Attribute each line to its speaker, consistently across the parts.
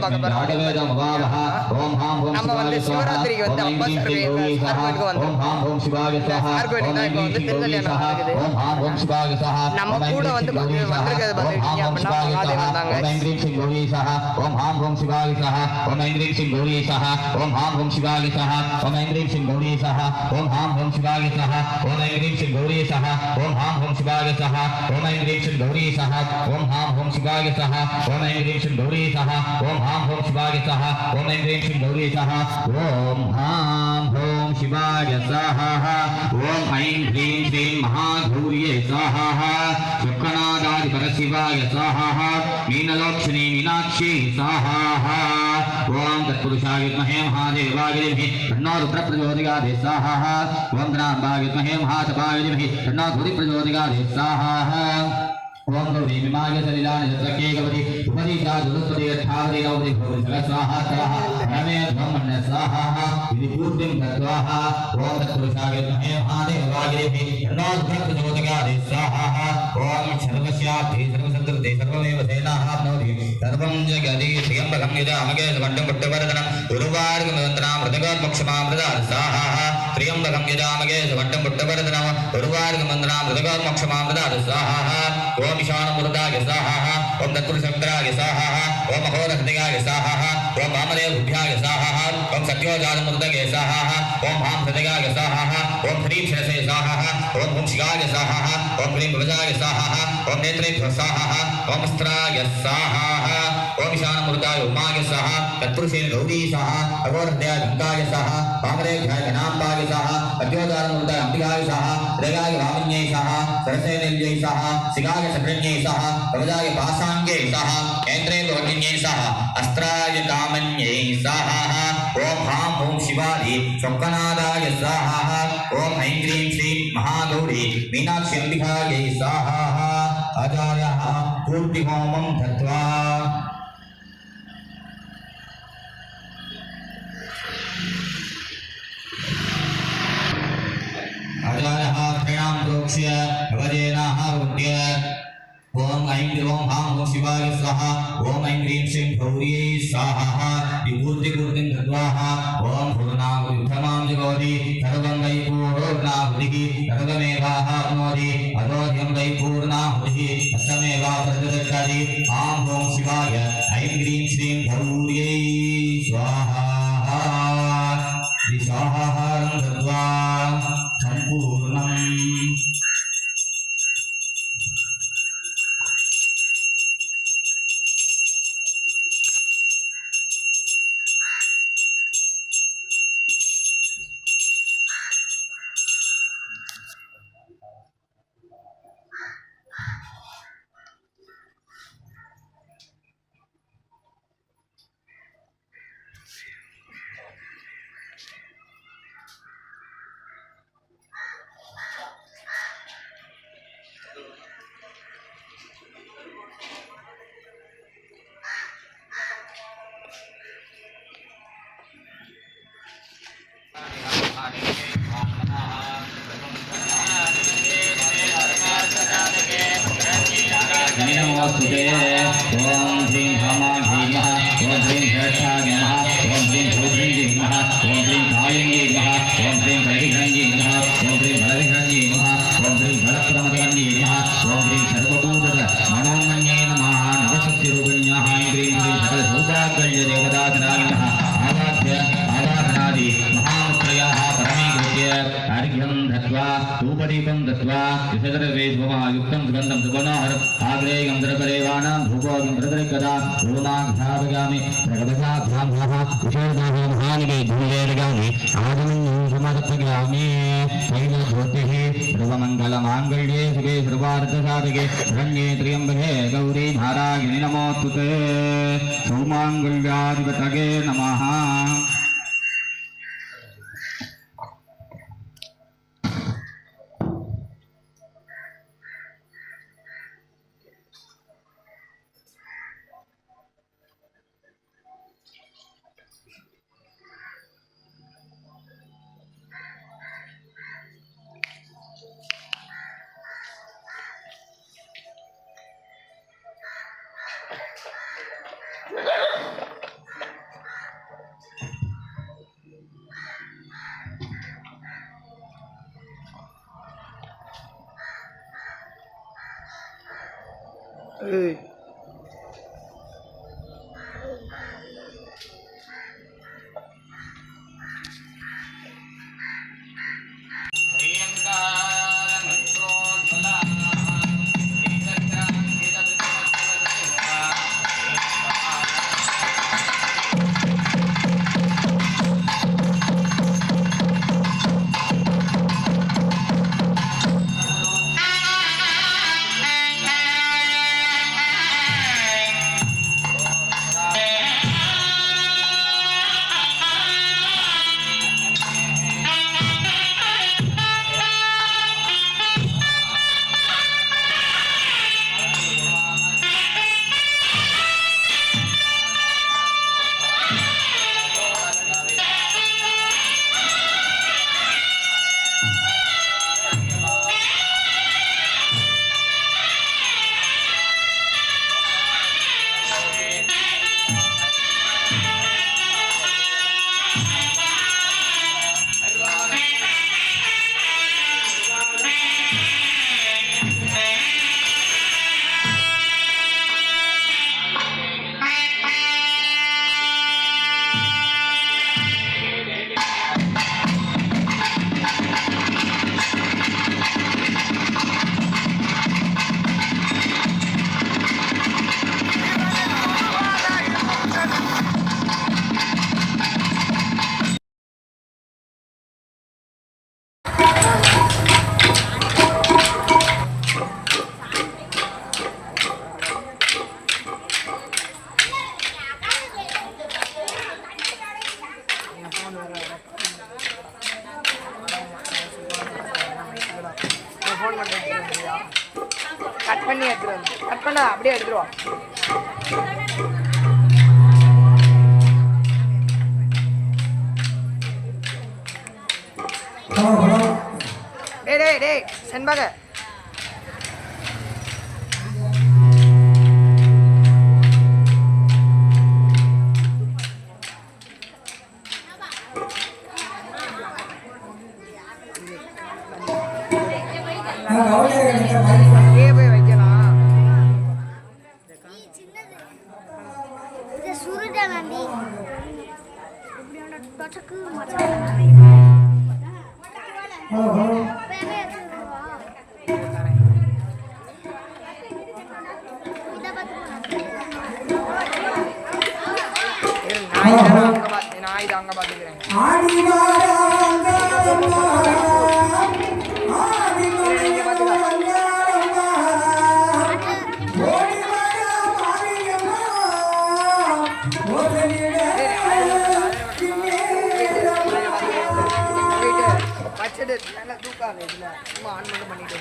Speaker 1: பார்க்க போறோம். நம்ம வந்து சிவராத்திரிக்கு வந்து அப்பா கோயிலுக்கு வந்து கோயிலுக்கு தான் இப்போ வந்து திருக்கல்யாணம் நடக்குது. நம்ம கூட வந்து வந்திருக்கிறது பார்த்துக்கிட்டீங்க அப்படின்னா மகாதேவ் வந்தாங்க.
Speaker 2: ओम हां ओम शिवाय स्वाहा ओम ऐन्द्रीं श्रीं गौरी स्वाहा ओम हां ओम शिवाय स्वाहा ओम ऐन्द्रीं श्रीं गौरी स्वाहा ओम हां ओम शिवाय स्वाहा ओम ऐन्द्रीं श्रीं गौरी स्वाहा ओम हां ओम शिवाय स्वाहा ओम ऐन्द्रीं श्रीं गौरी स्वाहा ओम हां ओम शिवाय स्वाहा ओम ऐन्द्रीं श्रीं गौरी स्वाहा ओम हां ओम शिवाय स्वाहा ओम ऐन्द्रीं श्रीं गौरी स्वाहा ओम हां ओम शिवाय स्वाहा ओम ऐं ह्रीं श्रीं महागौर्यै स्वाहा शुक्लनादादि परशिवाय स्वाहा मीनलोक्षणी मीनाक्षी स्वाहा ओम तत्पुरुषाय विद्महे महादेवाय धीमहि तन्नो रुद्र प्रचोदयात् स्वाहा ओम गणाम्बाय विद्महे महासभाय धीमहि तन्नो धूरि प्रचोदयात् स्वाहा ओम गौरी विमाय सलिलानि तत्रके गवति उपदीशा दुरुत्पदे अठावदे नवदे भवति स्वाहा स्वाहा नमे ब्रह्मण्य स्वाहा इति पूर्तिं तत्त्वाहा ओम तत्पुरुषाय विद्महे महादेवाय धीमहि तन्नो रुद्र प्रचोदयात् स्वाहा ओम सर्वस्याब्धि सर्वसंकृते सर्वमेव सेनाप्नोति सर्वं जगति त्र्यम्बकं यजामहे सुगन्धिं पुष्टिवर्धनं उर्वारुकमन्त्रां मृतगोत्मक्षमामृतात् स्वाहा त्र्यम्बकं यजामहे सुगन्धिं पुष्टिवर्धनं उर्वारुकमन्त्रां मृतगोत्मक्षमामृतात् स्वाहा ओम ईशानमूर्ताय स्वाहा ओम तत्पुरुषमित्राय स्वाहा ओम अहोरहृदयाय स्वाहा ओम वामदेवभ्याय स्वाहा ओम सत्योजातमूर्तये स्वाहा ओम भां हृदयाय स्वाहा ओम ह्रीं शिरसे स्वाहा ओम शिवाय स्वाहा ओम क्लीं भुजाय स्वाहा ओम नेत्रेभ्यो स्वाहा ओम अस्त्राय स्वाहा ओम ईशानमूर्ताय उमाय स्वाहा तत्पुरुषे गौरी स्वाहा अघोरहृदयाय गंगाय स्वाहा वामदेवभ्याय गणाम्बाय स्वाहा सत्योजातमूर्ताय अंबिकाय स्वाहा हृदयाय वामन्यै स्वाहा सरसे निल्यै स्वाहा शिवाय सकृण्यै स्वाहा भवजाय पासाङ्गे स्वाहा नेत्रे भवन्यै स्वाहा अस्त्राय कामन्यै स्वाहा ओम हां ओम शिवाय शोकनादाय स्वाहा ओम ऐं ह्रीं श्रीं महागौरी मीनाक्षी अंबिकायै स्वाहा आचार्यः पूर्तिहोमं दत्त्वा आचार्यः त्रयां प्रोक्ष्य भवजेनाः उद्य ओम ऐं ओम हां ओम शिवाय स्वाहा ओम ऐं ह्रीं श्रीं गौर्यै स्वाहा विभूतिपूर्तिं दत्त्वा ओम पूर्णाहुतिमां जगोति सर्वं वै पूर्णाहुतिः सर्वमेवाप्नोति अतोऽयं वै पूर्णाहुतिः तस्मेवा प्रतिदच्छति आं ओम शिवाय ऐं ह्रीं श्रीं गौर्यै स्वाहा स्वाहाहारं दत्त्वा सम्पूर्णम् नमोस्तुते ओम ह्रीं भामायै नमः ओम ह्रीं ज्येष्ठाय नमः ओम ह्रीं भूषण्यै नमः ओम ह्रीं कालिन्यै नमः ओम ह्रीं बलिहण्यै नमः ओम ह्रीं बलहण्यै नमः ओम ह्रीं बलप्रमदण्यै नमः ओम ह्रीं सर्वभूत मनोन्मन्यै नमः नवशक्तिरूपिण्याः ह्रीं ह्रीं सकलभूताकल्य देवताजनाय नमः आवाद्य आवाहनादि महामुत्रयाः परमीकृत्य अर्घ्यं दत्त्वा धूपदीपं दत्त्वा विषदर्वेशुभमायुक्तं सुगन्धं सुवर्णहरम् आग्रेयं द्रकरेवाणां धूपोऽयं द्रकरेकदा ॐ प्रगतसाभ्यामः विशेषदाः महानिगे धूलेरगामि आगमन्यं समर्पयामि तैलज्योतिः सर्वमङ्गलमाङ्गल्ये शिवे सर्वार्थसाधके शरण्ये त्र्यम्बके गौरी नारायणि नमोऽस्तुते सौमाङ्गल्याधिपतये नमः
Speaker 3: கட் பண்ணி எடுத்துருவோம். கட் பண்ண அப்படியே எடுத்துருவோம். டேய் டேய் டேய் செண்பக போய் வைக்கலாம். நான் இதை அங்க பாத்துக்கிறேன். வச்சுட்டு நல்லா தூக்காது இதுல சும்மா ஆன் மட்டும் பண்ணிட்டு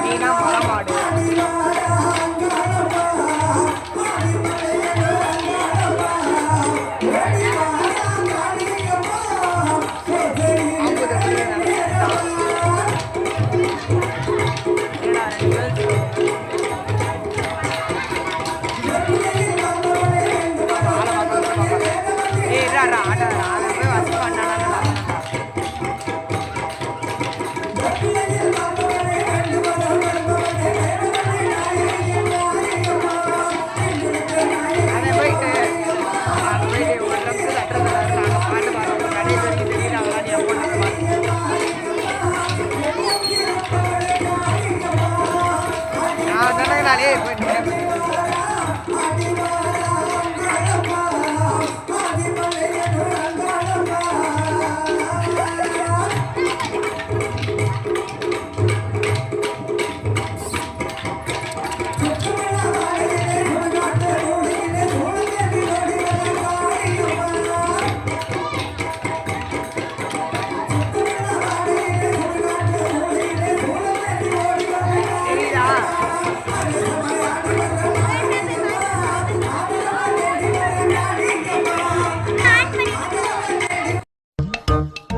Speaker 3: நீனா மரமாடு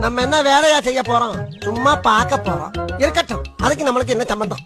Speaker 4: நம்ம என்ன வேலையா செய்ய போறோம்? சும்மா பார்க்க போறோம். இருக்கட்டும், அதுக்கு நம்மளுக்கு என்ன சம்பந்தம்?